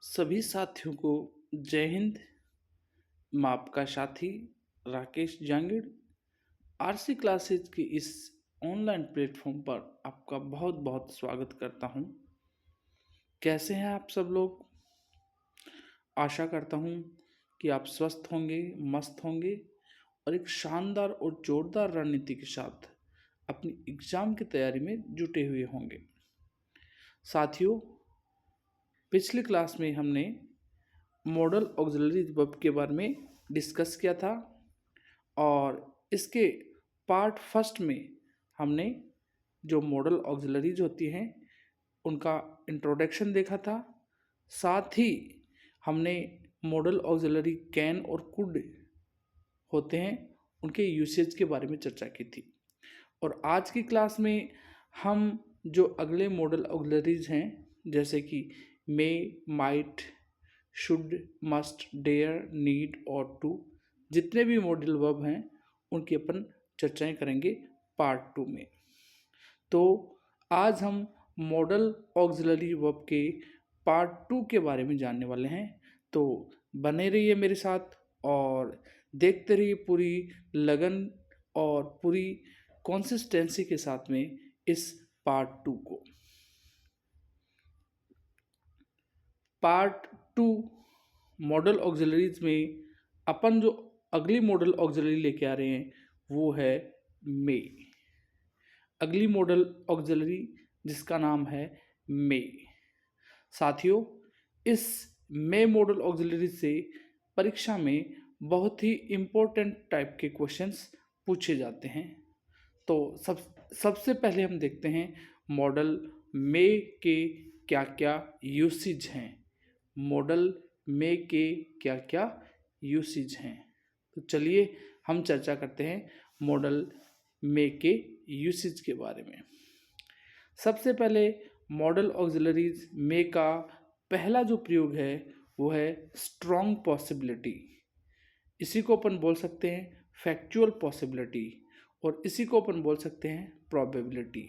सभी साथियों को जय हिंद। मैं आपका साथी राकेश जांगिड़ आरसी क्लासेज के इस ऑनलाइन प्लेटफॉर्म पर आपका बहुत बहुत स्वागत करता हूं। कैसे हैं आप सब लोग? आशा करता हूं कि आप स्वस्थ होंगे, मस्त होंगे और एक शानदार और जोरदार रणनीति के साथ अपनी एग्ज़ाम की तैयारी में जुटे हुए होंगे। साथियों, पिछली क्लास में हमने मॉडल ऑक्सिलरी वर्ब के बारे में डिस्कस किया था और इसके पार्ट फर्स्ट में हमने जो मॉडल ऑक्सिलरीज होती हैं उनका इंट्रोडक्शन देखा था। साथ ही हमने मॉडल ऑक्सिलरी कैन और कुड होते हैं उनके यूसेज के बारे में चर्चा की थी। और आज की क्लास में हम जो अगले मॉडल ऑक्सिलरीज हैं जैसे कि may, might, should, must, dare, need और टू, जितने भी मॉडल वर्ब हैं उनकी अपन चर्चाएं करेंगे पार्ट 2 में। तो आज हम मॉडल ऑक्सिलरी वर्ब के पार्ट 2 के बारे में जानने वाले हैं। तो बने रहिए मेरे साथ और देखते रहिए पूरी लगन और पूरी कंसिस्टेंसी के साथ में इस पार्ट 2 को। पार्ट 2 मॉडल ऑक्सिलरीज में अपन जो अगली मॉडल ऑक्सिलरी लेके आ रहे हैं वो है मे। अगली मॉडल ऑक्सिलरी जिसका नाम है मे। साथियों, इस मे मॉडल ऑक्सिलरी से परीक्षा में बहुत ही इम्पोर्टेंट टाइप के क्वेश्चंस पूछे जाते हैं। तो सबसे पहले हम देखते हैं मॉडल मे के क्या क्या यूसेज हैं। मॉडल मे के क्या क्या यूसेज हैं। तो चलिए हम चर्चा करते हैं मॉडल मे के यूसेज के बारे में। सबसे पहले मॉडल ऑक्सिलरीज मे का पहला जो प्रयोग है वो है स्ट्रॉन्ग पॉसिबिलिटी। इसी को अपन बोल सकते हैं फैक्चुअल पॉसिबिलिटी और इसी को अपन बोल सकते हैं प्रोबेबिलिटी।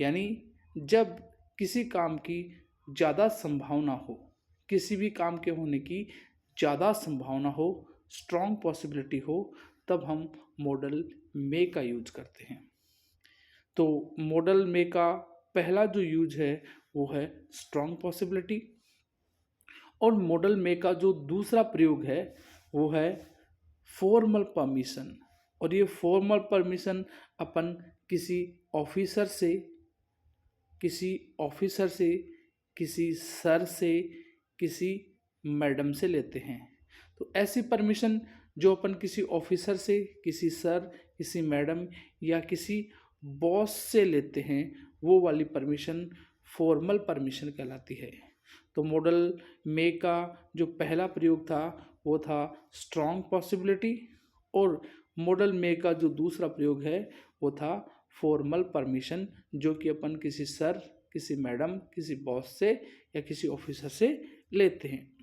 यानी जब किसी काम की ज़्यादा संभावना हो, किसी भी काम के होने की ज़्यादा संभावना हो, स्ट्रॉन्ग पॉसिबिलिटी हो, तब हम मॉडल मे का यूज करते हैं। तो मॉडल मे का पहला जो यूज है वो है स्ट्रॉन्ग पॉसिबिलिटी। और मॉडल मे का जो दूसरा प्रयोग है वो है फॉर्मल परमिशन। और ये फॉर्मल परमिशन अपन किसी ऑफिसर से, किसी सर से, किसी मैडम से लेते हैं। तो ऐसी परमिशन जो अपन किसी ऑफिसर से, किसी सर, किसी मैडम या किसी बॉस से लेते हैं वो वाली परमिशन फॉर्मल परमिशन कहलाती है। तो मॉडल मे का जो पहला प्रयोग था वो था स्ट्रॉन्ग पॉसिबिलिटी और मॉडल मे का जो दूसरा प्रयोग है वो था फॉर्मल परमिशन, जो कि अपन किसी सर, किसी मैडम, किसी बॉस से या किसी ऑफिसर से लेते हैं।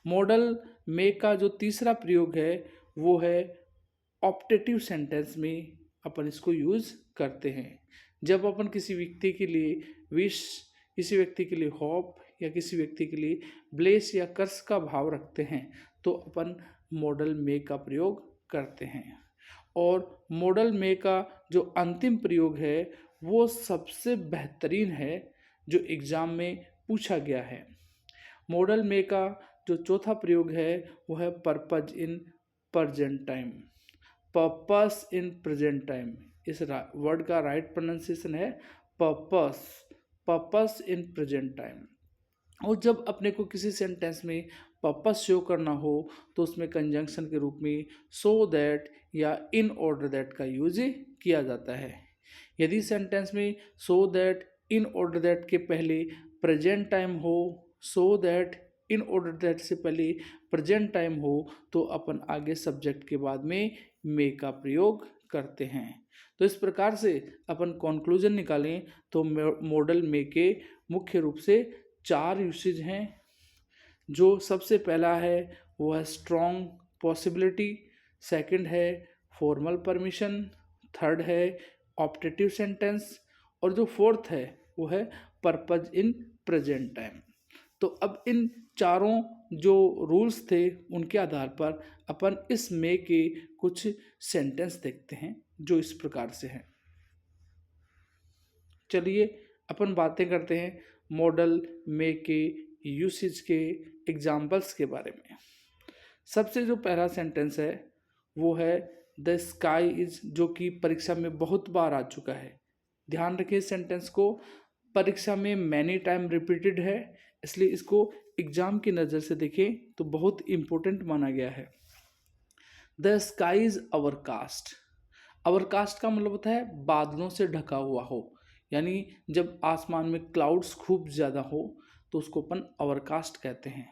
मॉडल मे का जो तीसरा प्रयोग है वो है ऑप्टेटिव सेंटेंस में अपन इसको यूज़ करते हैं। जब अपन किसी व्यक्ति के लिए विश, किसी व्यक्ति के लिए होप या किसी व्यक्ति के लिए ब्लेस या कर्स का भाव रखते हैं तो अपन मॉडल मे का प्रयोग करते हैं। और मॉडल मे का जो अंतिम प्रयोग है वो सबसे बेहतरीन है जो एग्ज़ाम में पूछा गया है। मॉडल मे का जो चौथा प्रयोग है वो है purpose in present time. Purpose in present time, इस वर्ड का राइट प्रोनाउंसिएशन है purpose, purpose in present time. और जब अपने को किसी सेंटेंस में पर्पस शो करना हो तो उसमें कंजंक्शन के रूप में सो दैट या इन ऑर्डर दैट का यूज किया जाता है। यदि सेंटेंस में so that, in order that के पहले प्रेजेंट टाइम हो, सो दैट, इन ऑर्डर दैट से पहले प्रेजेंट टाइम हो, तो अपन आगे सब्जेक्ट के बाद में मे का प्रयोग करते हैं। तो इस प्रकार से अपन कंक्लूजन निकालें तो मॉडल मे के मुख्य रूप से 4 यूसेज हैं। जो सबसे पहला है वो है स्ट्रॉन्ग पॉसिबिलिटी, सेकंड है फॉर्मल परमिशन, थर्ड है ऑप्टेटिव सेंटेंस और जो फोर्थ है वो है पर्पज इन प्रेजेंट टाइम। तो अब इन चारों जो रूल्स थे उनके आधार पर अपन इस मे के कुछ सेंटेंस देखते हैं जो इस प्रकार से हैं। चलिए अपन बातें करते हैं मॉडल मे के यूसेज के एग्जाम्पल्स के बारे में। सबसे जो पहला सेंटेंस है वो है द स्काई इज, जो कि परीक्षा में बहुत बार आ चुका है। ध्यान रखिए इस सेंटेंस को, परीक्षा में मैनी टाइम रिपीटेड है, इसलिए इसको एग्जाम की नज़र से देखें तो बहुत इंपॉर्टेंट माना गया है। The sky is overcast. Overcast का मतलब होता है बादलों से ढका हुआ हो, यानी जब आसमान में क्लाउड्स खूब ज़्यादा हो तो उसको अपन ओवरकास्ट कहते हैं।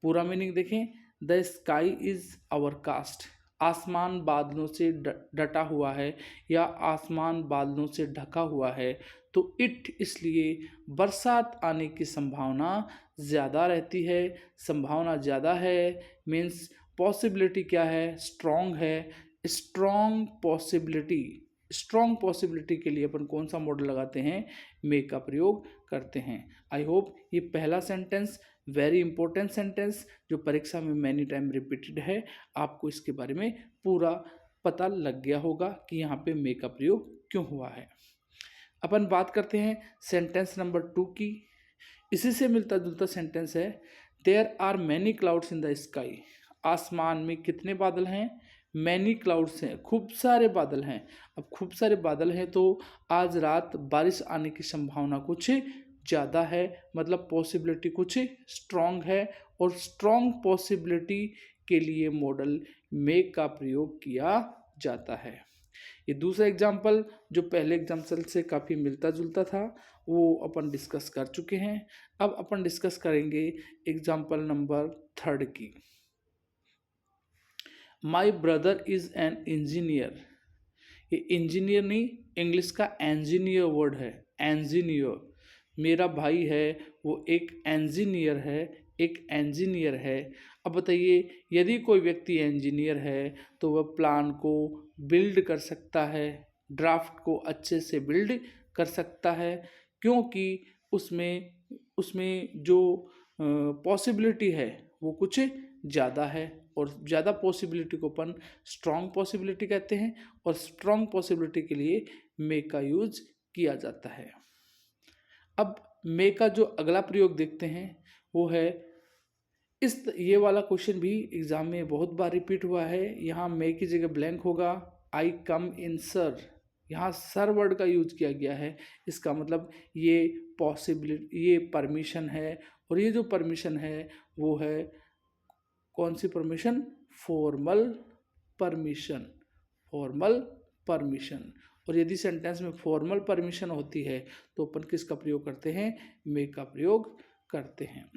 पूरा मीनिंग देखें, द स्काई इज ओवरकास्ट, आसमान बादलों से डटा हुआ है या आसमान बादलों से ढका हुआ है, तो इट इसलिए बरसात आने की संभावना ज़्यादा रहती है। संभावना ज़्यादा है मीन्स पॉसिबिलिटी क्या है, स्ट्रॉन्ग है। स्ट्रॉन्ग पॉसिबिलिटी, स्ट्रॉन्ग पॉसिबिलिटी के लिए अपन कौन सा मॉडल लगाते हैं, मे का प्रयोग करते हैं। आई होप ये पहला सेंटेंस वेरी इंपॉर्टेंट सेंटेंस जो परीक्षा में मैनी टाइम रिपीटेड है, आपको इसके बारे में पूरा पता लग गया होगा कि यहाँ पे मे का प्रयोग क्यों हुआ है। अपन बात करते हैं सेंटेंस नंबर 2 की। इसी से मिलता जुलता सेंटेंस है there are many clouds in the sky. आसमान में कितने बादल हैं, मैनी क्लाउड्स हैं, खूब सारे बादल हैं। अब खूब सारे बादल हैं तो आज रात बारिश आने की संभावना कुछ ज़्यादा है, मतलब पॉसिबिलिटी कुछ स्ट्रॉन्ग है, और स्ट्रॉन्ग पॉसिबिलिटी के लिए मॉडल मे का प्रयोग किया जाता है। ये दूसरा एग्जाम्पल जो पहले एग्जाम्पल से काफ़ी मिलता जुलता था वो अपन डिस्कस कर चुके हैं। अब अपन डिस्कस करेंगे एग्जाम्पल नंबर 3 की। My brother is an engineer. ये इंजीनियर नहीं, इंग्लिश का इंजीनियर वर्ड है, इंजीनियर। मेरा भाई है वो एक इंजीनियर है, एक इंजीनियर है। अब बताइए यदि कोई व्यक्ति इंजीनियर है तो वह प्लान को बिल्ड कर सकता है, ड्राफ्ट को अच्छे से बिल्ड कर सकता है, क्योंकि उसमें उसमें जो पॉसिबिलिटी है वो कुछ ज़्यादा है, और ज़्यादा पॉसिबिलिटी को अपन स्ट्रॉन्ग पॉसिबिलिटी कहते हैं, और स्ट्रॉन्ग पॉसिबिलिटी के लिए मे का यूज किया जाता है। अब मे का जो अगला प्रयोग देखते हैं वो है ये वाला क्वेश्चन भी एग्जाम में बहुत बार रिपीट हुआ है। यहाँ मे की जगह ब्लैंक होगा, आई कम इन सर। यहाँ सर वर्ड का यूज किया गया है, इसका मतलब ये पॉसिबिलिटी, ये परमिशन है, और ये जो परमिशन है वो है कौन सी permission, formal permission, formal permission. और यदि सेंटेंस में फॉर्मल परमिशन होती है तो अपन किसका प्रयोग करते हैं, मे का प्रयोग करते हैं।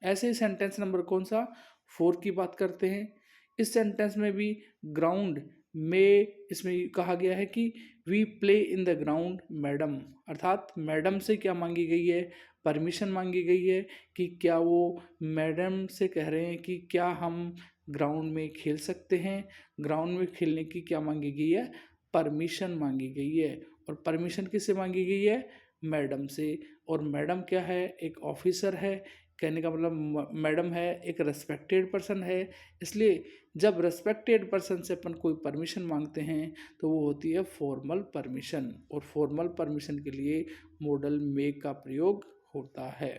ऐसे ही सेंटेंस नंबर कौन सा, 4 की बात करते हैं। इस सेंटेंस में भी ग्राउंड में इसमें कहा गया है कि we play in the ground madam, अर्थात मैडम से क्या मांगी गई है, परमिशन मांगी गई है कि क्या वो मैडम से कह रहे हैं कि क्या हम ग्राउंड में खेल सकते हैं। ग्राउंड में खेलने की क्या मांगी गई है, परमिशन मांगी गई है। और परमिशन किससे मांगी गई है, मैडम से। और मैडम क्या है, एक ऑफिसर है, कहने का मतलब मैडम है एक रेस्पेक्टेड पर्सन है। इसलिए जब रेस्पेक्टेड पर्सन से अपन कोई परमिशन मांगते हैं तो वो होती है फॉर्मल परमिशन, और फॉर्मल परमिशन के लिए मॉडल मे का प्रयोग होता है।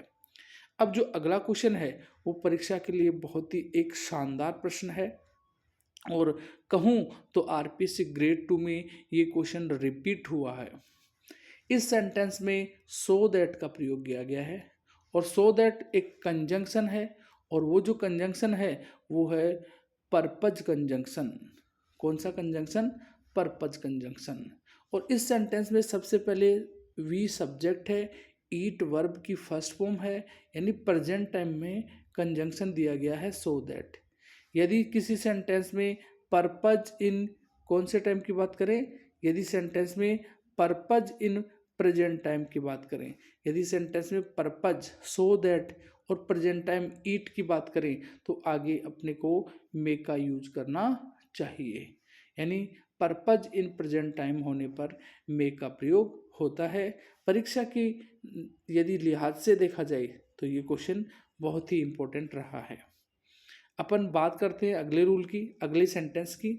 अब जो अगला क्वेश्चन है वो परीक्षा के लिए बहुत ही एक शानदार प्रश्न है, और कहूँ तो आरपीएससी ग्रेड 2 में ये क्वेश्चन रिपीट हुआ है। इस सेंटेंस में सो दैट का प्रयोग किया गया है, और सो दैट एक कंजंक्शन है, और वो जो कंजंक्शन है वो है पर्पज कंजंक्शन। कौन सा कंजंक्शन, पर्पज कंजंक्शन। और इस सेंटेंस में सबसे पहले वी सब्जेक्ट है, ईट वर्ब की फर्स्ट फॉर्म है, यानी प्रेजेंट टाइम में कंजंक्शन दिया गया है सो दैट। यदि किसी सेंटेंस में पर्पज इन कौन से टाइम की बात करें, यदि सेंटेंस में पर्पज इन प्रेजेंट टाइम की बात करें, यदि सेंटेंस में पर्पज सो दैट और प्रेजेंट टाइम ईट की बात करें तो आगे अपने को मे का यूज करना चाहिए, यानी पर्पज इन प्रेजेंट टाइम होने पर मे का प्रयोग होता है। परीक्षा की यदि लिहाज से देखा जाए तो ये क्वेश्चन बहुत ही इम्पोर्टेंट रहा है। अपन बात करते हैं अगले रूल की, अगले सेंटेंस की।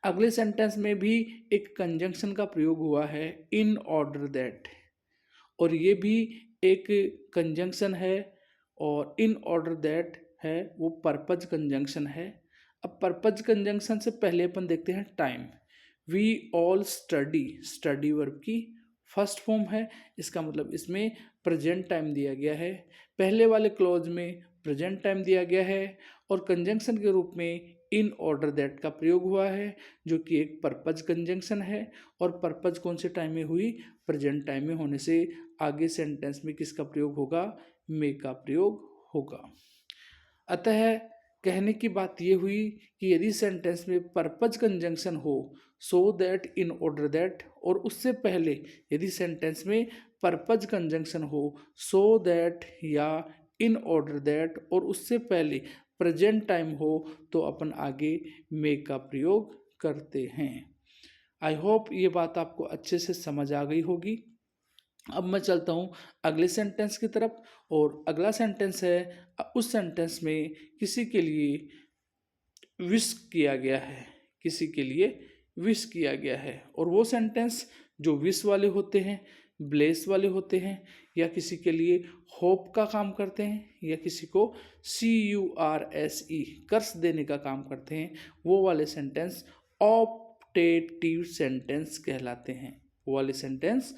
अगले सेंटेंस में भी एक कंजंक्शन का प्रयोग हुआ है, इन ऑर्डर दैट, और ये भी एक कंजंक्शन है, और इन ऑर्डर दैट है वो पर्पज कंजंक्शन है। अब पर्पज कंजंक्शन से पहले अपन देखते हैं time. We all study, study verb की फर्स्ट फॉर्म है, इसका मतलब इसमें प्रेजेंट टाइम दिया गया है। पहले वाले क्लॉज में प्रेजेंट टाइम दिया गया है और कंजंक्शन के रूप में इन ऑर्डर दैट का प्रयोग हुआ है, जो कि एक पर्पज कंजंक्शन है। और पर्पज कौन से टाइम में हुई? प्रेजेंट टाइम में होने से आगे सेंटेंस में किसका प्रयोग होगा? मे का प्रयोग होगा। अतः कहने की बात यह हुई कि यदि सेंटेंस में पर्पज कंजंक्शन हो, सो दैट, इन ऑर्डर दैट, और उससे पहले यदि सेंटेंस में पर्पज कंजंक्शन हो, सो दैट या इन ऑर्डर दैट, और उससे पहले प्रेजेंट टाइम हो, तो अपन आगे मे का प्रयोग करते हैं। आई होप ये बात आपको अच्छे से समझ आ गई होगी। अब मैं चलता हूँ अगले सेंटेंस की तरफ, और अगला सेंटेंस है, उस सेंटेंस में किसी के लिए विश किया गया है, किसी के लिए विश किया गया है, और वो सेंटेंस जो विश वाले होते हैं, ब्लेस वाले होते हैं, या किसी के लिए होप का काम करते हैं, या किसी को CURSE कर्स देने का काम करते हैं, वो वाले सेंटेंस ऑप्टेटिव सेंटेंस कहलाते हैं। वो वाले सेंटेंस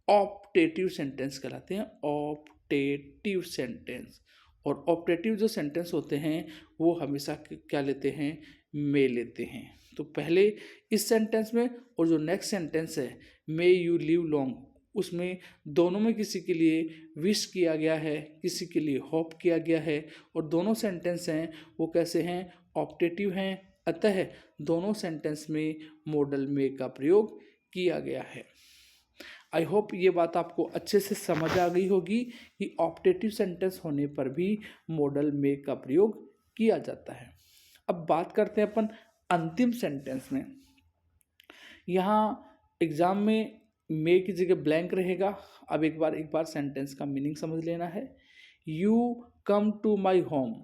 ऑप्टेटिव सेंटेंस कहलाते हैं, ऑप्टेटिव सेंटेंस। और ऑप्टेटिव जो सेंटेंस होते हैं वो हमेशा क्या लेते हैं? मे लेते हैं। तो पहले इस सेंटेंस में और जो नेक्स्ट सेंटेंस है, मे यू लिव लॉन्ग, उसमें दोनों में किसी के लिए विश किया गया है, किसी के लिए होप किया गया है, और दोनों सेंटेंस हैं वो कैसे हैं? ऑप्टेटिव हैं। अतः दोनों सेंटेंस में मॉडल मे का प्रयोग किया गया है। आई होप ये बात आपको अच्छे से समझ आ गई होगी कि ऑप्टेटिव सेंटेंस होने पर भी मॉडल मे का प्रयोग किया जाता है। अब बात करते हैं अपन अंतिम सेंटेंस में। यहाँ एग्जाम में मे की जगह ब्लैंक रहेगा। अब एक बार सेंटेंस का मीनिंग समझ लेना है। You come to my home,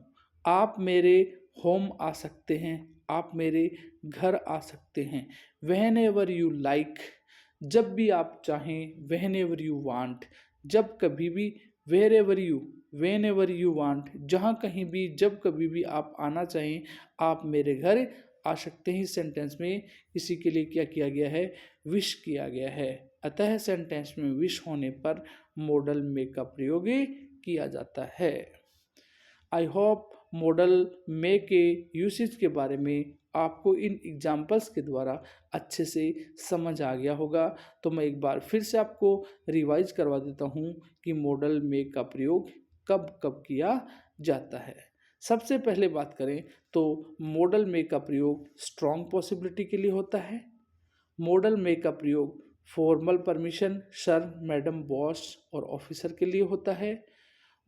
आप मेरे होम आ सकते हैं, आप मेरे घर आ सकते हैं। व्हेन एवर यू लाइक, जब भी आप चाहें। व्हेन एवर यू वांट, जब कभी भी। Wherever you, whenever you want, जहाँ कहीं भी, जब कभी भी आप आना चाहें, आप मेरे घर आ सकते हैं। इस सेंटेंस में किसी के लिए क्या किया गया है? विश किया गया है। अतः सेंटेंस में विश होने पर मॉडल मे का प्रयोग किया जाता है। आई होप मॉडल मे के यूसेज के बारे में आपको इन एग्जाम्पल्स के द्वारा अच्छे से समझ आ गया होगा। तो मैं एक बार फिर से आपको रिवाइज करवा देता हूँ कि मॉडल मे का प्रयोग कब कब किया जाता है। सबसे पहले बात करें तो मॉडल मे का प्रयोग स्ट्रॉन्ग पॉसिबिलिटी के लिए होता है। मॉडल मे का प्रयोग formal permission, sir, madam, boss और ऑफिसर के लिए होता है।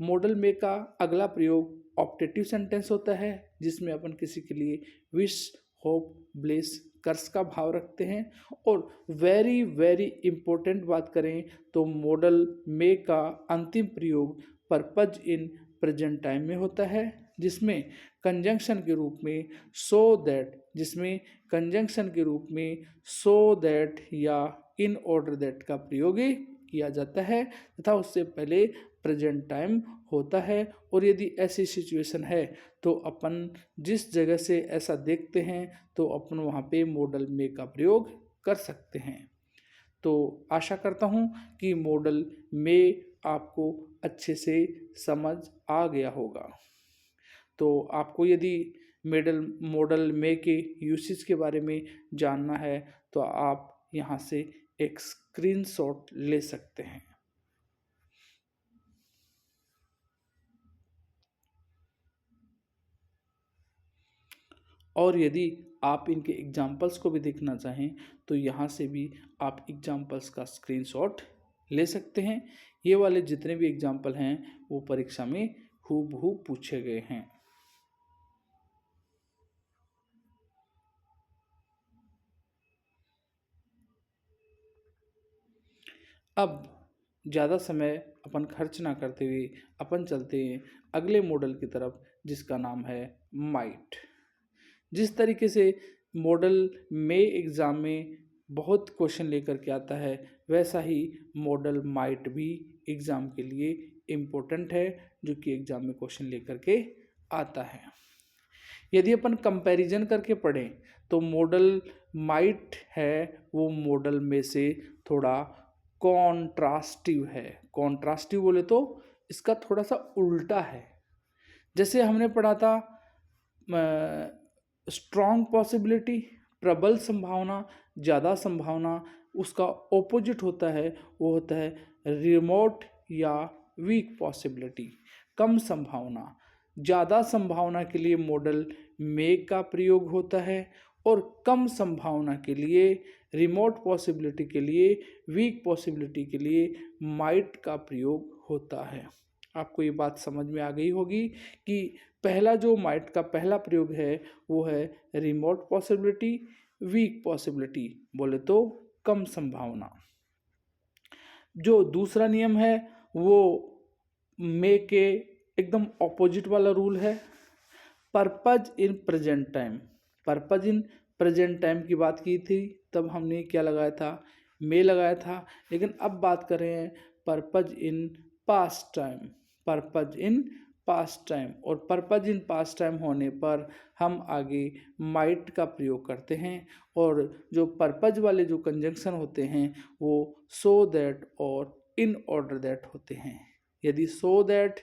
मॉडल मे का अगला प्रयोग ऑप्टेटिव सेंटेंस होता है, जिसमें अपन किसी के लिए विश, होप, ब्लेस, कर्स का भाव रखते हैं। और वेरी वेरी इंपॉर्टेंट बात करें तो मॉडल मे का अंतिम प्रयोग पर्पज इन प्रेजेंट टाइम में होता है, जिसमें कंजंक्शन के रूप में सो दैट, जिसमें कंजंक्शन के रूप में सो दैट या इन ऑर्डर दैट का प्रयोग किया जाता है, तथा उससे पहले प्रेजेंट टाइम होता है। और यदि ऐसी सिचुएशन है तो अपन जिस जगह से ऐसा देखते हैं तो अपन वहाँ पे मॉडल मे का प्रयोग कर सकते हैं। तो आशा करता हूँ कि मॉडल मे आपको अच्छे से समझ आ गया होगा। तो आपको यदि मॉडल मे के यूसेज के बारे में जानना है तो आप यहाँ से एक स्क्रीनशॉट ले सकते हैं। और यदि आप इनके एग्जाम्पल्स को भी देखना चाहें तो यहाँ से भी आप एग्जाम्पल्स का स्क्रीनशॉट ले सकते हैं। ये वाले जितने भी एग्जाम्पल हैं वो परीक्षा में हूबहू पूछे गए हैं। अब ज़्यादा समय अपन खर्च ना करते हुए अपन चलते हैं अगले मॉडल की तरफ, जिसका नाम है माइट। जिस तरीके से मॉडल में एग्ज़ाम में बहुत क्वेश्चन लेकर के आता है, वैसा ही मॉडल माइट भी एग्ज़ाम के लिए इम्पोर्टेंट है, जो कि एग्ज़ाम में क्वेश्चन लेकर के आता है। यदि अपन कंपैरिजन करके पढ़ें तो मॉडल माइट है वो मॉडल में से थोड़ा कॉन्ट्रास्टिव है। कॉन्ट्रास्टिव बोले तो इसका थोड़ा सा उल्टा है। जैसे हमने पढ़ा था स्ट्रॉन्ग पॉसिबिलिटी, प्रबल संभावना, ज़्यादा संभावना, उसका ऑपोजिट होता है, वो होता है रिमोट या वीक पॉसिबिलिटी, कम संभावना। ज़्यादा संभावना के लिए मॉडल मे का प्रयोग होता है और कम संभावना के लिए, रिमोट पॉसिबिलिटी के लिए, वीक पॉसिबिलिटी के लिए माइट का प्रयोग होता है। आपको ये बात समझ में आ गई होगी कि पहला जो माइट का पहला प्रयोग है वो है रिमोट पॉसिबिलिटी, वीक पॉसिबिलिटी बोले तो कम संभावना। जो दूसरा नियम है वो मे के एकदम ऑपोजिट वाला रूल है, purpose in present time. Purpose in present time की बात की थी तब हमने क्या लगाया था, मे लगाया था, लेकिन अब बात कर रहे हैं purpose in past time. Purpose in past time, और पर्पज इन पास्ट टाइम होने पर हम आगे माइट का प्रयोग करते हैं, और जो पर्पज वाले जो कंजंक्शन होते हैं वो सो दैट और इन ऑर्डर दैट होते हैं। यदि सो that,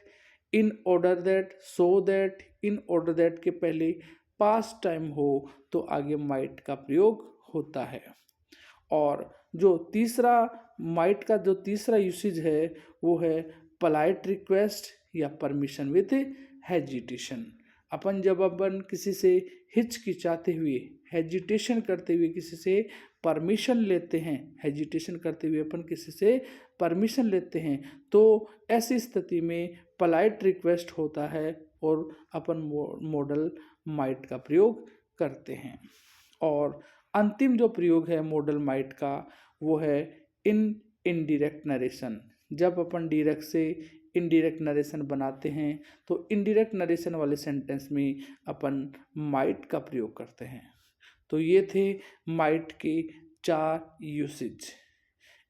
in order that, so that, in order that के पहले पास्ट टाइम हो तो आगे माइट का प्रयोग होता है। और जो तीसरा माइट का जो तीसरा यूसेज है वो है पोलाइट रिक्वेस्ट या परमिशन विथ हेजिटेशन। अपन किसी से हिचकिचाते हुए, हेजिटेशन करते हुए किसी से परमिशन लेते हैं, हेजिटेशन करते हुए अपन किसी से परमिशन लेते हैं, तो ऐसी स्थिति में पोलाइट रिक्वेस्ट होता है और अपन मॉडल माइट का प्रयोग करते हैं। और अंतिम जो प्रयोग है मॉडल माइट का वो है इनडायरेक्ट नरेशन। जब अपन डायरेक्ट से इनडायरेक्ट नरेशन बनाते हैं तो इनडायरेक्ट नरेशन वाले सेंटेंस में अपन माइट का प्रयोग करते हैं। तो ये थे माइट के 4 यूसेज।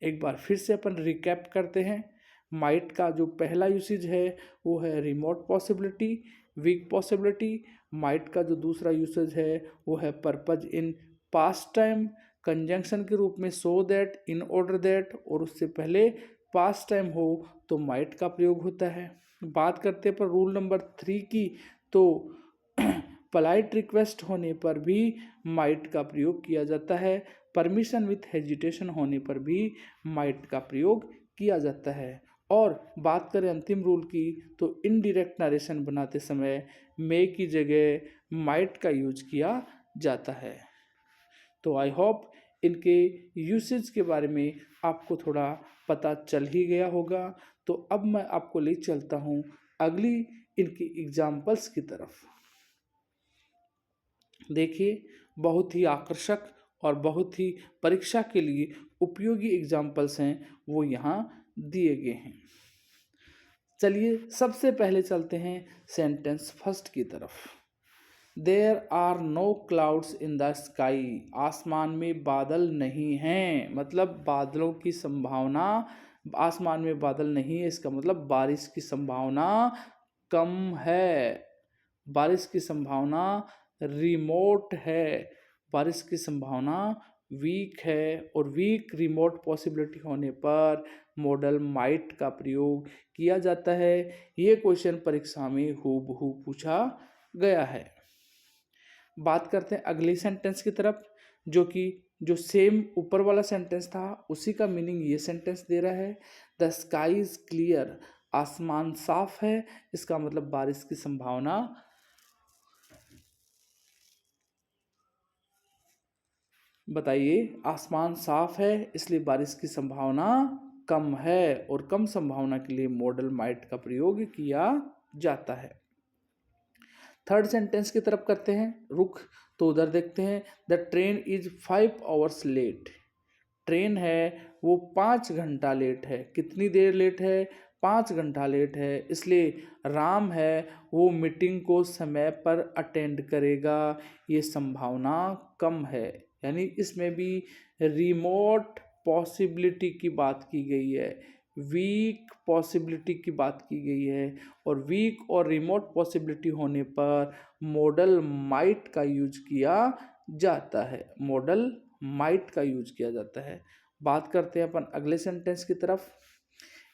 एक बार फिर से अपन रिकैप करते हैं। माइट का जो पहला यूसेज है वो है remote possibility, weak possibility. Might का जो दूसरा यूसेज है वो है purpose in past time, conjunction के रूप में so that, in order that, और उससे पहले पास्ट टाइम हो तो माइट का प्रयोग होता है। बात करते पर रूल नंबर 3 की, तो पोलाइट रिक्वेस्ट होने पर भी माइट का प्रयोग किया जाता है, परमिशन विथ हेजिटेशन होने पर भी माइट का प्रयोग किया जाता है। और बात करें अंतिम रूल की तो इनडायरेक्ट नरेशन बनाते समय मे की जगह माइट का यूज किया जाता है। तो आई होप इनके यूसेज के बारे में आपको थोड़ा पता चल ही गया होगा। तो अब मैं आपको ले चलता हूँ अगली इनकी एग्जाम्पल्स की तरफ। देखिए, बहुत ही आकर्षक और बहुत ही परीक्षा के लिए उपयोगी एग्जाम्पल्स हैं वो यहाँ दिए गए हैं। चलिए सबसे पहले चलते हैं सेंटेंस फर्स्ट की तरफ। There are no clouds in the sky. आसमान में बादल नहीं हैं, मतलब बादलों की संभावना, आसमान में बादल नहीं है इसका मतलब बारिश की संभावना कम है, बारिश की संभावना रिमोट है, बारिश की संभावना वीक है, और वीक रिमोट पॉसिबिलिटी होने पर मॉडल माइट का प्रयोग किया जाता है। ये क्वेश्चन परीक्षा में हूबहू पूछा गया है। बात करते हैं अगली सेंटेंस की तरफ, जो कि जो सेम ऊपर वाला सेंटेंस था उसी का मीनिंग ये सेंटेंस दे रहा है। द स्काई इज क्लियर, आसमान साफ है, इसका मतलब बारिश की संभावना बताइए, आसमान साफ है इसलिए बारिश की संभावना कम है, और कम संभावना के लिए मॉडल माइट का प्रयोग किया जाता है। थर्ड सेंटेंस की तरफ करते हैं रुख, तो उधर देखते हैं the train is 5 hours late. Train है वो 5 घंटा लेट है। कितनी देर लेट है? 5 घंटा लेट है। इसलिए राम है वो मीटिंग को समय पर अटेंड करेगा, ये संभावना कम है। यानी इसमें भी रिमोट पॉसिबिलिटी की बात की गई है, वीक पॉसिबिलिटी की बात की गई है। और वीक और रिमोट पॉसिबिलिटी होने पर मॉडल माइट का यूज किया जाता है। मॉडल माइट का यूज किया जाता है। बात करते हैं अपन अगले सेंटेंस की तरफ।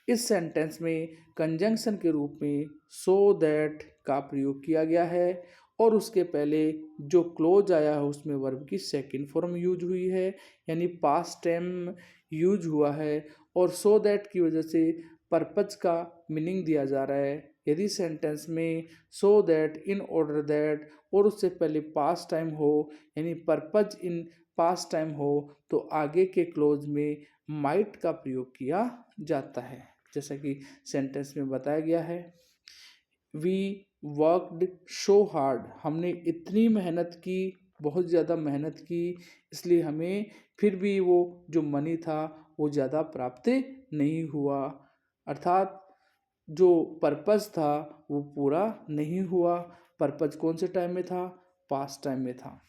इस सेंटेंस में कंजंक्शन के रूप में सो दैट का प्रयोग किया गया है और उसके पहले जो क्लोज आया है उसमें वर्ब की सेकंड फॉर्म यूज हुई है, यानी पास्ट टाइम यूज हुआ है। और सो दैट की वजह से पर्पज का मीनिंग दिया जा रहा है। यदि सेंटेंस में so that, in order that और उससे पहले पास्ट टाइम हो, यानी पर्पज इन पास्ट टाइम हो, तो आगे के क्लोज में माइट का प्रयोग किया जाता है। जैसा कि सेंटेंस में बताया गया है, वी वर्कड सो हार्ड, हमने इतनी मेहनत की, बहुत ज़्यादा मेहनत की, इसलिए हमें फिर भी वो जो मनी था वो ज़्यादा प्राप्त नहीं हुआ। अर्थात जो पर्पस था वो पूरा नहीं हुआ। पर्पस कौन से टाइम में था? पास्ट टाइम में था।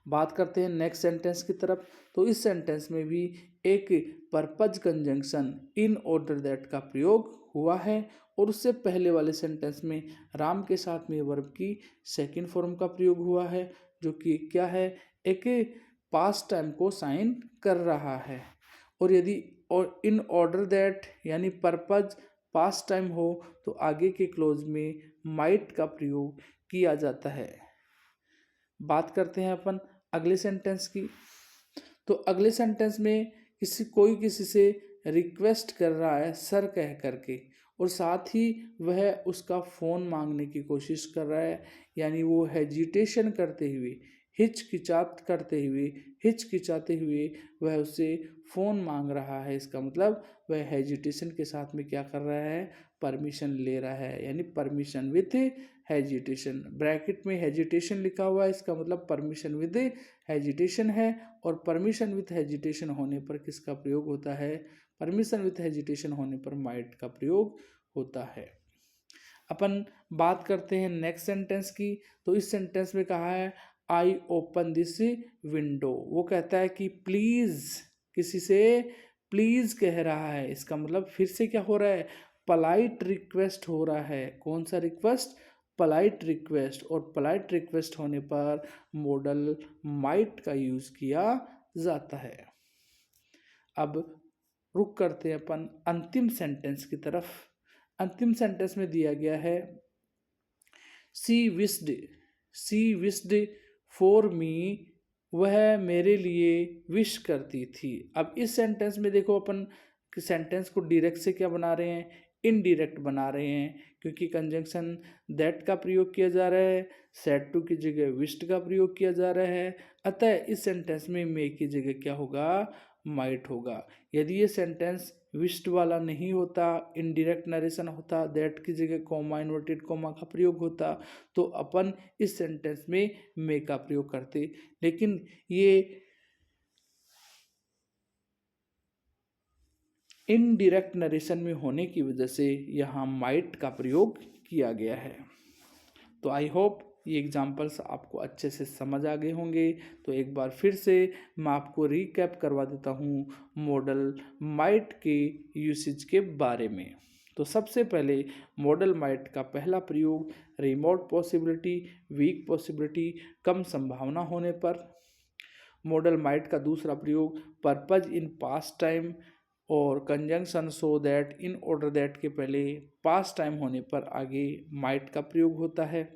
बात करते हैं नेक्स्ट सेंटेंस की तरफ। तो इस सेंटेंस में भी एक purpose conjunction in order that का प्रयोग हुआ है और उससे पहले वाले सेंटेंस में राम के साथ में वर्ब की सेकंड फॉर्म का प्रयोग हुआ है, जो कि क्या है? एक पास्ट टाइम को साइन कर रहा है। और यदि और इन ऑर्डर दैट यानी पर्पज पास्ट टाइम हो तो आगे के क्लोज में माइट का प्रयोग किया जाता है। बात करते हैं अपन अगले सेंटेंस की। तो अगले सेंटेंस में किसी से रिक्वेस्ट कर रहा है सर कह करके, और साथ ही वह उसका फ़ोन मांगने की कोशिश कर रहा है। यानी वो हेजिटेशन करते हुए, हिचकिचाते हुए वह उससे फ़ोन मांग रहा है। इसका मतलब वह हेजिटेशन के साथ में क्या कर रहा है? परमिशन ले रहा है, यानी परमिशन विथ हेजिटेशन। ब्रैकेट में हेजिटेशन लिखा हुआ है, इसका मतलब परमिशन विद हेजिटेशन है। और परमिशन विथ हेजिटेशन होने पर किसका प्रयोग होता है? परमिशन विथ हेजिटेशन होने पर माइट का प्रयोग होता है। अपन बात करते हैं नेक्स्ट सेंटेंस की। तो इस सेंटेंस में कहा है आई ओपन दिस विंडो। वो कहता है कि प्लीज़, किसी से प्लीज़ कह रहा है। इसका मतलब फिर से क्या हो रहा है? पलाइट रिक्वेस्ट हो रहा है। कौन सा रिक्वेस्ट? Polite request. और पलाइट रिक्वेस्ट होने पर मॉडल माइट का यूज़ किया जाता है। अब रुक करते हैं अपन अंतिम सेंटेंस की तरफ। अंतिम सेंटेंस में दिया गया है सी विस्ड फॉर मी, वह मेरे लिए विश करती थी। अब इस सेंटेंस में देखो अपन सेंटेंस को डायरेक्ट से क्या बना रहे हैं? इनडायरेक्ट बना रहे हैं, क्योंकि कंजंक्शन दैट का प्रयोग किया जा रहा है, सेड टू की जगह विश्ड का प्रयोग किया जा रहा है। अतः इस सेंटेंस में मे की जगह क्या होगा? माइट होगा। यदि ये सेंटेंस विश्ड वाला नहीं होता, इनडायरेक्ट नरेशन होता, दैट की जगह कॉमा, इन्वर्टेड कॉमा का प्रयोग होता, तो अपन इस सेंटेंस में मे का प्रयोग करते। लेकिन ये इनडायरेक्ट नरेशन में होने की वजह से यहाँ माइट का प्रयोग किया गया है। तो आई होप ये एग्जाम्पल्स आपको अच्छे से समझ आ गए होंगे। तो एक बार फिर से मैं आपको रिकैप करवा देता हूँ मॉडल माइट के यूसेज के बारे में। तो सबसे पहले मॉडल माइट का पहला प्रयोग रिमोट पॉसिबिलिटी, वीक पॉसिबिलिटी, कम संभावना होने पर। मॉडल माइट का दूसरा प्रयोग पर्पज इन पास्ट टाइम और conjunction so that, in order that के पहले पास्ट टाइम होने पर आगे माइट का प्रयोग होता है।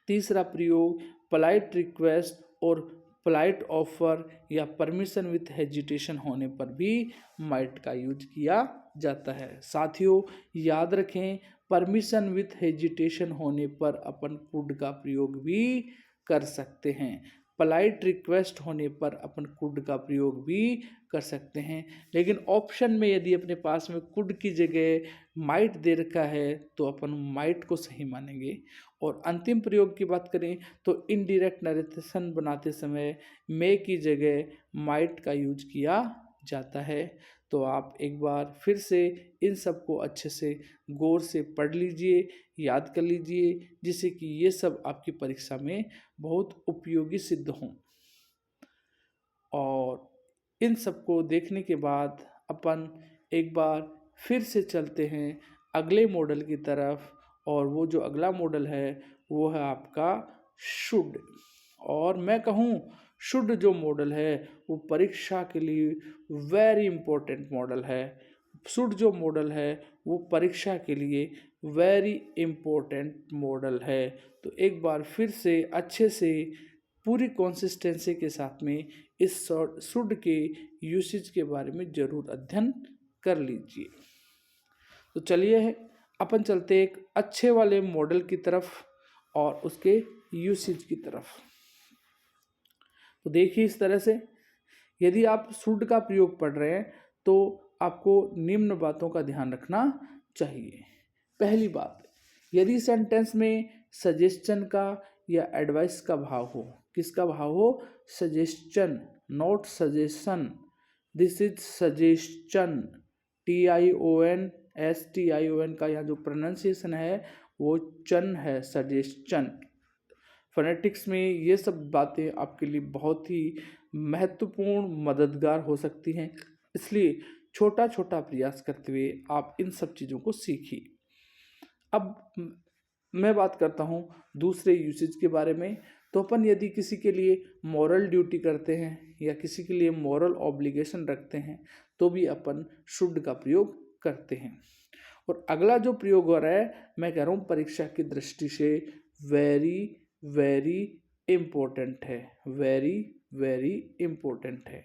तीसरा प्रयोग पोलाइट रिक्वेस्ट और पोलाइट ऑफर या परमिशन विथ हेजिटेशन होने पर भी माइट का यूज किया जाता है। साथियों याद रखें, परमिशन विथ हेजिटेशन होने पर अपन कुड का प्रयोग भी कर सकते हैं। पोलाइट रिक्वेस्ट होने पर अपन कुड का प्रयोग भी कर सकते हैं। लेकिन ऑप्शन में यदि अपने पास में कुड की जगह माइट दे रखा है तो अपन माइट को सही मानेंगे। और अंतिम प्रयोग की बात करें तो इनडायरेक्ट नरेशन बनाते समय मे की जगह माइट का यूज किया जाता है। तो आप एक बार फिर से इन सबको अच्छे से गौर से पढ़ लीजिए, याद कर लीजिए, जिससे कि ये सब आपकी परीक्षा में बहुत उपयोगी सिद्ध हों। और इन सबको देखने के बाद अपन एक बार फिर से चलते हैं अगले मॉडल की तरफ। और वो जो अगला मॉडल है वो है आपका शुड। और मैं कहूँ शुड जो मॉडल है वो परीक्षा के लिए वेरी इम्पोर्टेंट मॉडल है। शुड जो मॉडल है वो परीक्षा के लिए वेरी इम्पोर्टेंट मॉडल है। तो एक बार फिर से अच्छे से पूरी कंसिस्टेंसी के साथ में इस शुड के यूसेज के बारे में ज़रूर अध्ययन कर लीजिए। तो चलिए अपन चलते एक अच्छे वाले मॉडल की तरफ और उसके यूसेज की तरफ। तो देखिए इस तरह से यदि आप शुड का प्रयोग पढ़ रहे हैं तो आपको निम्न बातों का ध्यान रखना चाहिए। पहली बात, यदि सेंटेंस में सजेशन का या एडवाइस का भाव हो, किसका भाव हो? Suggestion, not suggestion. This is suggestion, TION का यहाँ जो प्रोनाउंसिएशन है वो चन है, सजेशन। फोनेटिक्स में ये सब बातें आपके लिए बहुत ही महत्वपूर्ण मददगार हो सकती हैं, इसलिए छोटा छोटा प्रयास करते हुए आप इन सब चीज़ों को सीखिए। अब मैं बात करता हूँ दूसरे यूसेज के बारे में। तो अपन यदि किसी के लिए मॉरल ड्यूटी करते हैं या किसी के लिए मॉरल ऑब्लिगेशन रखते हैं तो भी अपन शुड का प्रयोग करते हैं। और अगला जो प्रयोग हो रहा है मैं कह रहा हूँ परीक्षा की दृष्टि से वेरी वेरी इम्पोर्टेंट है, वेरी वेरी इम्पोर्टेंट है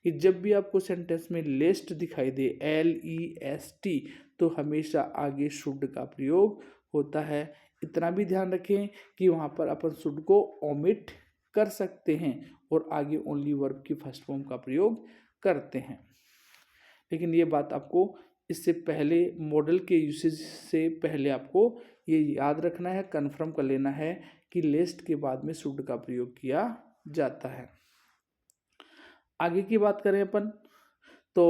कि जब भी आपको सेंटेंस में लेस्ट दिखाई दे, LEST, तो हमेशा आगे शुड का प्रयोग होता है। इतना भी ध्यान रखें कि वहाँ पर अपन शुड को ओमिट कर सकते हैं और आगे ओनली वर्ब की फर्स्ट फॉर्म का प्रयोग करते हैं। लेकिन ये बात आपको इससे पहले मॉडल के यूसेज से पहले आपको ये याद रखना है, कन्फर्म कर लेना है कि लेस्ट के बाद में शुड का प्रयोग किया जाता है। आगे की बात करें अपन तो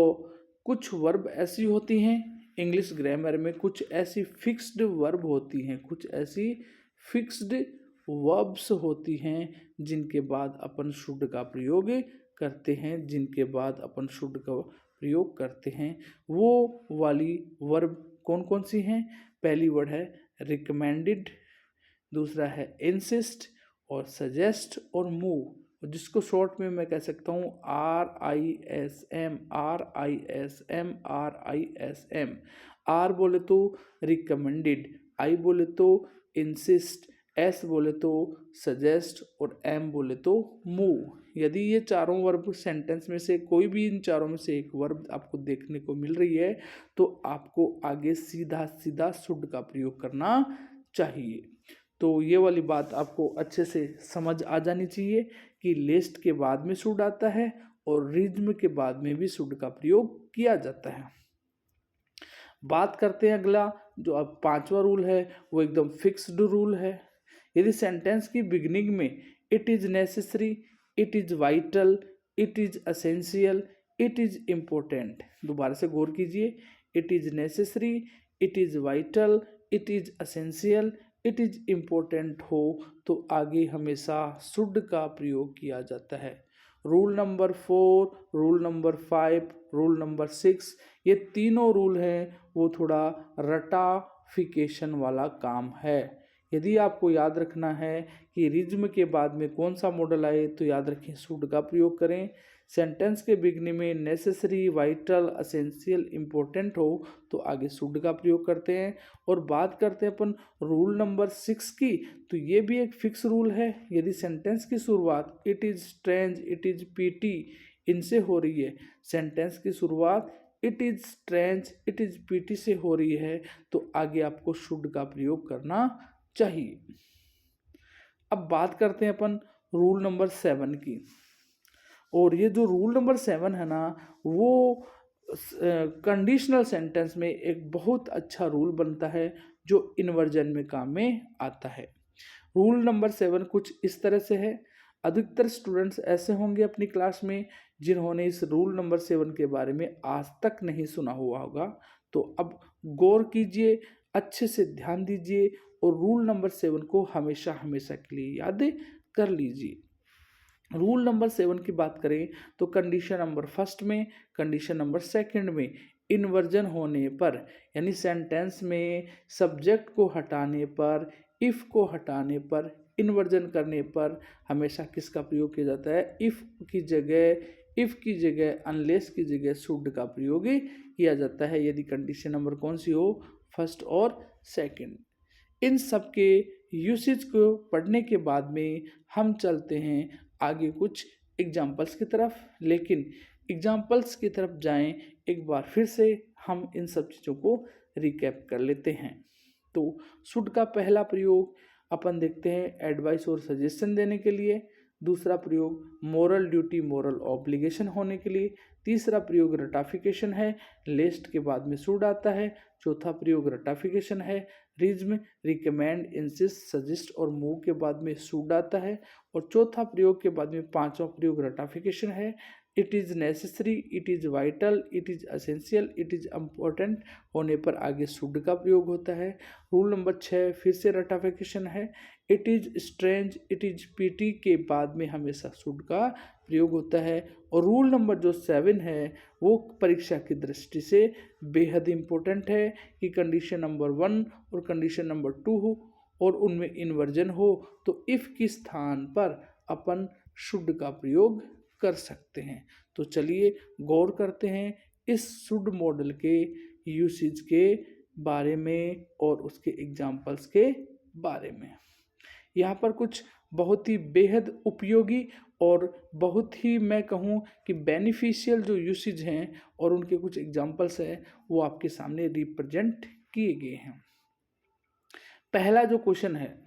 कुछ वर्ब ऐसी होती हैं इंग्लिश ग्रामर में, कुछ ऐसी फिक्स्ड वर्ब होती हैं, कुछ ऐसी फिक्स्ड वर्ब्स होती हैं जिनके बाद अपन शुड का प्रयोग करते हैं, जिनके बाद अपन शुड का प्रयोग करते हैं। वो वाली वर्ब कौन कौन सी हैं? पहली वर्ड है रिकमेंडेड, दूसरा है इंसिस्ट और सजेस्ट और मूव, जिसको शॉर्ट में मैं कह सकता हूँ RISM, RISM, RISM। R बोले तो रिकमेंडेड, I बोले तो इंसिस्ट, S बोले तो सजेस्ट और M बोले तो मूव। यदि ये चारों वर्ब सेंटेंस में से कोई भी इन चारों में से एक वर्ब आपको देखने को मिल रही है तो आपको आगे सीधा सीधा शुड का प्रयोग करना चाहिए। तो ये वाली बात आपको अच्छे से समझ आ जानी चाहिए कि लिस्ट के बाद में शुड आता है और रिज्म के बाद में भी शुड का प्रयोग किया जाता है। बात करते हैं अगला जो अब पांचवा रूल है वो एकदम फिक्स्ड रूल है। यदि सेंटेंस की बिगिनिंग में it is necessary, it is vital, it is essential, it is important, दोबारा से गौर कीजिए, it is necessary, it is vital, it is essential, it is important हो तो आगे हमेशा शुड का प्रयोग किया जाता है। Rule number 4, rule number 5, rule number 6, ये तीनों रूल हैं वो थोड़ा रटाफिकेशन वाला काम है। यदि आपको याद रखना है कि रिज्म के बाद में कौन सा मॉडल आए तो याद रखें शुड का प्रयोग करें। सेंटेंस के बिगनिंग में नेसेसरी, वाइटल, असेंशियल, इम्पोर्टेंट हो तो आगे शुड का प्रयोग करते हैं। और बात करते हैं अपन रूल नंबर 6 की, तो ये भी एक फिक्स रूल है। यदि सेंटेंस की शुरुआत it is strange, it is PT इनसे हो रही है, सेंटेंस की शुरुआत it is strange, it is PT से हो रही है तो आगे आपको शुड का प्रयोग करना चाहिए। अब बात करते हैं अपन रूल नंबर 7 की। और ये जो रूल नंबर 7 है ना, वो कंडीशनल सेंटेंस में एक बहुत अच्छा रूल बनता है जो इन्वर्जन में काम में आता है। रूल नंबर 7 कुछ इस तरह से है। अधिकतर स्टूडेंट्स ऐसे होंगे अपनी क्लास में जिन्होंने इस रूल नंबर 7 के बारे में आज तक नहीं सुना हुआ होगा। तो अब गौर कीजिए, अच्छे से ध्यान दीजिए और रूल नंबर 7 को हमेशा हमेशा के लिए याद कर लीजिए। रूल नंबर 7 की बात करें तो कंडीशन नंबर फर्स्ट में, कंडीशन नंबर सेकंड में इन्वर्जन होने पर, यानी सेंटेंस में सब्जेक्ट को हटाने पर, इफ़ को हटाने पर, इन्वर्जन करने पर हमेशा किसका प्रयोग किया जाता है? इफ़ की जगह अनलेस की जगह शुड का प्रयोग किया जाता है, यदि कंडीशन नंबर कौन सी हो? फर्स्ट और सेकंड। इन सब के यूसेज को पढ़ने के बाद में हम चलते हैं आगे कुछ एग्जाम्पल्स की तरफ। लेकिन एग्जाम्पल्स की तरफ जाएं एक बार फिर से हम इन सब चीज़ों को रिकैप कर लेते हैं। तो शुड का पहला प्रयोग अपन देखते हैं एडवाइस और सजेशन देने के लिए। दूसरा प्रयोग मोरल ड्यूटी मोरल ऑब्लिगेशन होने के लिए। तीसरा प्रयोग रटाफिकेशन है, लेस्ट के बाद में शुड आता है। चौथा प्रयोग रटाफिकेशन है, रिज्म रिकमेंड इंसिस्ट सजेस्ट और मूव के बाद में शुड आता है। और चौथा प्रयोग के बाद में पांचवा प्रयोग रटाफिकेशन है। It is necessary, it is vital, it is essential, it is important होने पर आगे शुड का प्रयोग होता है। रूल नंबर 6 फिर से रटाफिकेशन है। It is strange, it is PT के बाद में हमेशा शुड का प्रयोग होता है। और रूल नंबर जो 7 है वो परीक्षा की दृष्टि से बेहद इम्पोर्टेंट है कि कंडीशन नंबर 1 और कंडीशन नंबर 2 हो और उनमें इन्वर्जन हो तो इफ़ के स्थान पर अपन शुड का प्रयोग कर सकते हैं। तो चलिए गौर करते हैं इस शुड मॉडल के यूसेज के बारे में और उसके एग्जाम्पल्स के बारे में। यहाँ पर कुछ बहुत ही बेहद उपयोगी और बहुत ही मैं कहूँ कि बेनिफिशियल जो यूसेज हैं और उनके कुछ एग्जाम्पल्स हैं वो आपके सामने रिप्रेजेंट किए गए हैं। पहला जो क्वेश्चन है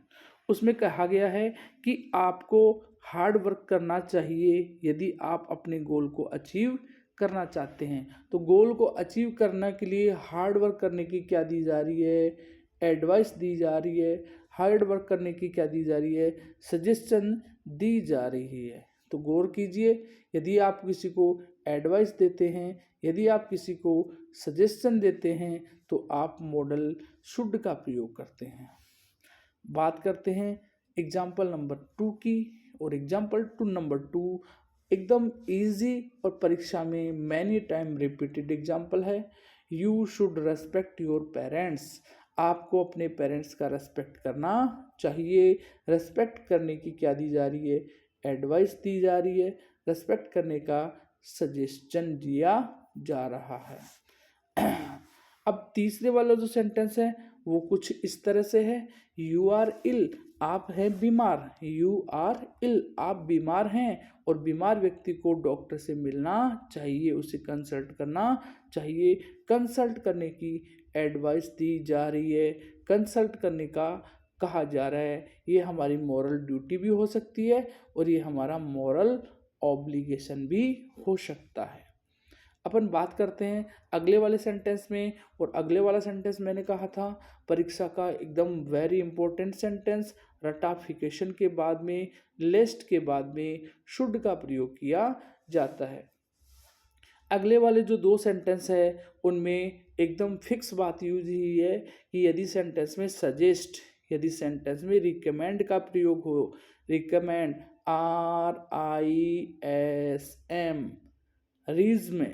उसमें कहा गया है कि आपको हार्ड वर्क करना चाहिए यदि आप अपने गोल को अचीव करना चाहते हैं। तो गोल को अचीव करने के लिए हार्ड वर्क करने की क्या दी जा रही है? एडवाइस दी जा रही है। हार्ड वर्क करने की क्या दी जा रही है? सजेशन दी जा रही है। तो गौर कीजिए, यदि आप किसी को एडवाइस देते हैं, यदि आप किसी को सजेशन देते हैं तो आप मॉडल शुड का प्रयोग करते हैं। बात करते हैं एग्जाम्पल नंबर 2 की। और एग्जाम्पल नंबर 2 एकदम इजी और परीक्षा में मैनी टाइम रिपीटेड एग्जाम्पल है। You should respect your parents. आपको अपने पेरेंट्स का रेस्पेक्ट करना चाहिए। रेस्पेक्ट करने की क्या दी जा रही है? एडवाइस दी जा रही है। रेस्पेक्ट करने का सजेशन दिया जा रहा है। अब तीसरे वाला जो सेंटेंस है वो कुछ इस तरह से है। यू आर इल, आप हैं बीमार। यू आर इल, आप बीमार हैं और बीमार व्यक्ति को डॉक्टर से मिलना चाहिए, उसे कंसल्ट करना चाहिए। कंसल्ट करने की एडवाइस दी जा रही है, कंसल्ट करने का कहा जा रहा है। ये हमारी मॉरल ड्यूटी भी हो सकती है और ये हमारा मॉरल ऑब्लिगेशन भी हो सकता है। अपन बात करते हैं अगले वाले सेंटेंस में। और अगले वाला सेंटेंस मैंने कहा था परीक्षा का एकदम वेरी इंपॉर्टेंट सेंटेंस। रटाफिकेशन के बाद में, लेस्ट के बाद में शुड का प्रयोग किया जाता है। अगले वाले जो 2 सेंटेंस है उनमें एकदम फिक्स बात यूज हुई है कि यदि सेंटेंस में सजेस्ट, यदि सेंटेंस में रिकमेंड का प्रयोग हो, रिकमेंड RISM, रिज्म,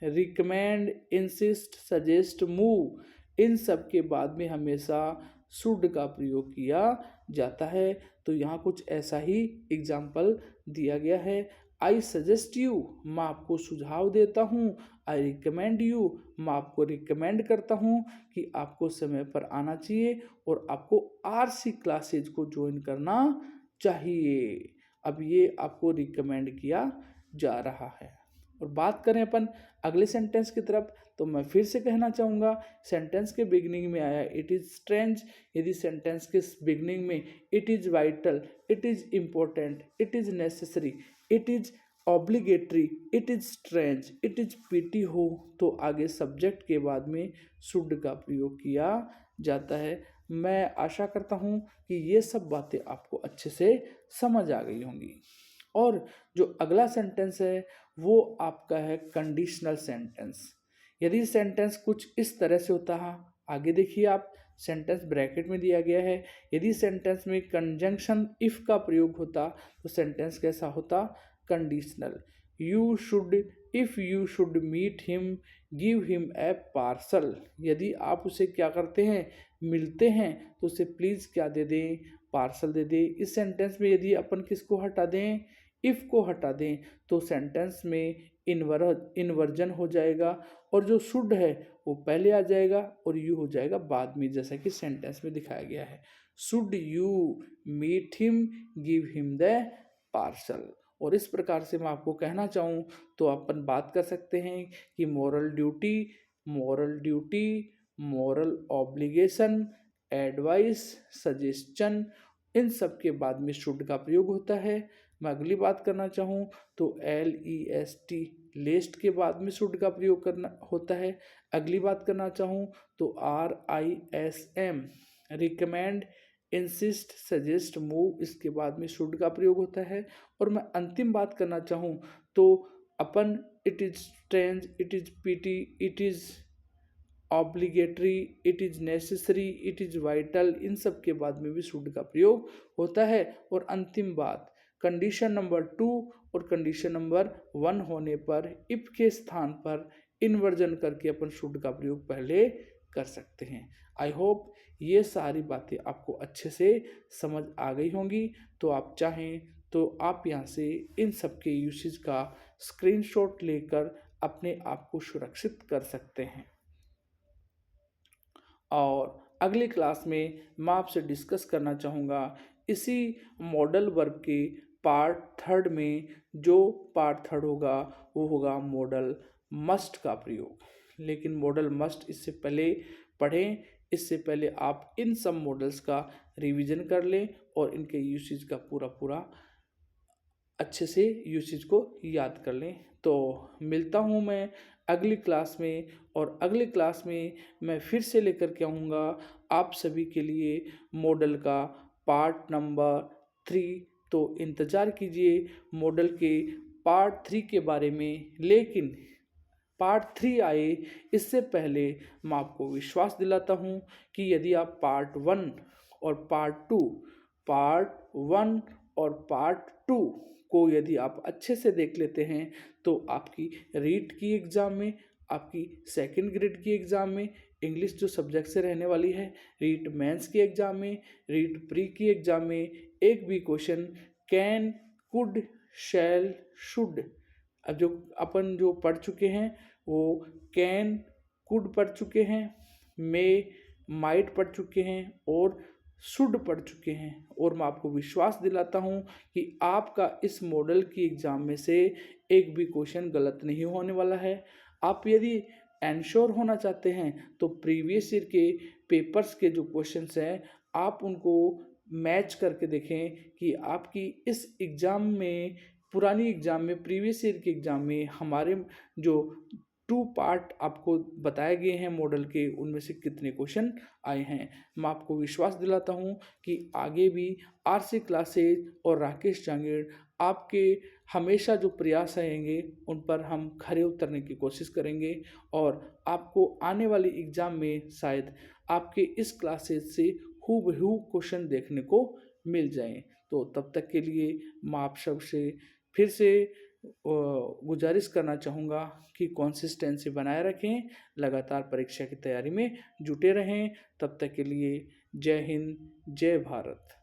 रिकमेंड, इंसिस्ट, सजेस्ट, मूव, इन सब के बाद में हमेशा शुड का प्रयोग किया जाता है। तो यहाँ कुछ ऐसा ही एग्जाम्पल दिया गया है। आई सजेस्ट यू, मैं आपको सुझाव देता हूँ। आई रिकमेंड यू, मैं आपको रिकमेंड करता हूँ कि आपको समय पर आना चाहिए और आपको RC क्लासेज को ज्वाइन करना चाहिए। अब ये आपको रिकमेंड किया जा रहा है। और बात करें अपन अगले सेंटेंस की तरफ, तो मैं फिर से कहना चाहूँगा, सेंटेंस के बिगनिंग में आया इट इज़ स्ट्रेंज, यदि सेंटेंस के बिगनिंग में it is vital, it is important, it is necessary, it is obligatory, it is strange, it is PT हो, तो आगे सब्जेक्ट के बाद में शुड का प्रयोग किया जाता है। मैं आशा करता हूँ कि ये सब बातें आपको अच्छे से समझ आ गई होंगी। और जो अगला सेंटेंस है वो आपका है कंडीशनल सेंटेंस। यदि सेंटेंस कुछ इस तरह से होता है, आगे देखिए आप, सेंटेंस ब्रैकेट में दिया गया है, यदि सेंटेंस में कंजंक्शन इफ का प्रयोग होता तो सेंटेंस कैसा होता, conditional. You should, if you should meet him, give him a parcel, यदि आप उसे क्या करते हैं, मिलते हैं, तो उसे प्लीज़ क्या दे दें, पार्सल दे दें। इस सेंटेंस में यदि अपन किसको हटा दें, इफ़ को हटा दें, तो सेंटेंस में इन्वर्जन हो जाएगा और जो शुड है वो पहले आ जाएगा और यू हो जाएगा बाद में, जैसा कि सेंटेंस में दिखाया गया है। Should you meet him, give him the parcel. और इस प्रकार से मैं आपको कहना चाहूँ तो अपन बात कर सकते हैं कि moral duty, moral duty, moral obligation, advice, suggestion, इन सब के बाद में शुड का प्रयोग होता है। मैं अगली बात करना चाहूँ तो LEST, लेस्ट के बाद में शुड का प्रयोग करना होता है। अगली बात करना चाहूँ तो RISM, recommend, insist, suggest, move, इसके बाद में शुड का प्रयोग होता है। और मैं अंतिम बात करना चाहूँ तो अपन it is strange, it is pity, it is obligatory, it is necessary, it is vital, इन सब के बाद में भी शुड का प्रयोग होता है। और अंतिम बात, कंडीशन नंबर 2 और कंडीशन नंबर 1 होने पर इफ के स्थान पर इन्वर्जन करके अपन शुड का प्रयोग पहले कर सकते हैं। आई होप ये सारी बातें आपको अच्छे से समझ आ गई होंगी। तो आप चाहें तो आप यहाँ से इन सब के यूसेज का स्क्रीनशॉट लेकर अपने आप को सुरक्षित कर सकते हैं। और अगली क्लास में मैं आपसे डिस्कस करना चाहूँगा इसी मॉडल वर्ब के पार्ट 3 में, जो पार्ट 3 होगा वो होगा मॉडल मस्ट का प्रयोग। लेकिन मॉडल मस्ट इससे पहले पढ़ें, इससे पहले आप इन सब मॉडल्स का रिवीजन कर लें और इनके यूसेज का पूरा अच्छे से यूसेज को याद कर लें। तो मिलता हूँ मैं अगली क्लास में, और अगली क्लास में मैं फिर से लेकर के आऊँगा आप सभी के लिए मॉडल का पार्ट नंबर 3। तो इंतज़ार कीजिए मॉडल के पार्ट 3 के बारे में। लेकिन पार्ट 3 आए इससे पहले मैं आपको विश्वास दिलाता हूँ कि यदि आप पार्ट 1 और पार्ट 2 को यदि आप अच्छे से देख लेते हैं तो आपकी रीट की एग्ज़ाम में, आपकी सेकंड ग्रेड की एग्ज़ाम में, इंग्लिश जो सब्जेक्ट से रहने वाली है, रीट मेंस की एग्ज़ाम में, रीट प्री की एग्ज़ाम में एक भी question can, could, shall, should, अब जो अपन जो पढ़ चुके हैं वो कैन, कुड पढ़ चुके हैं, मे, माइट पढ़ चुके हैं और शुड पढ़ चुके हैं। और मैं आपको विश्वास दिलाता हूँ कि आपका इस मॉडल की एग्ज़ाम में से एक भी क्वेश्चन गलत नहीं होने वाला है। आप यदि एंश्योर होना चाहते हैं तो प्रीवियस ईयर के पेपर्स के जो क्वेश्चंस हैं आप उनको मैच करके देखें कि आपकी इस एग्ज़ाम में, पुरानी एग्ज़ाम में, प्रीवियस ईयर के एग्ज़ाम में हमारे जो 2 पार्ट आपको बताए गए हैं मॉडल के, उनमें से कितने क्वेश्चन आए हैं। मैं आपको विश्वास दिलाता हूं कि आगे भी RC क्लासेज और राकेश जांगीड़ आपके हमेशा जो प्रयास रहेंगे उन पर हम खरे उतरने की कोशिश करेंगे और आपको आने वाली एग्ज़ाम में शायद आपके इस क्लासेज से हूबहू क्वेश्चन देखने को मिल जाएं। तो तब तक के लिए मैं आप सबसे फिर से गुजारिश करना चाहूँगा कि कंसिस्टेंसी बनाए रखें, लगातार परीक्षा की तैयारी में जुटे रहें। तब तक के लिए जय हिंद, जय भारत।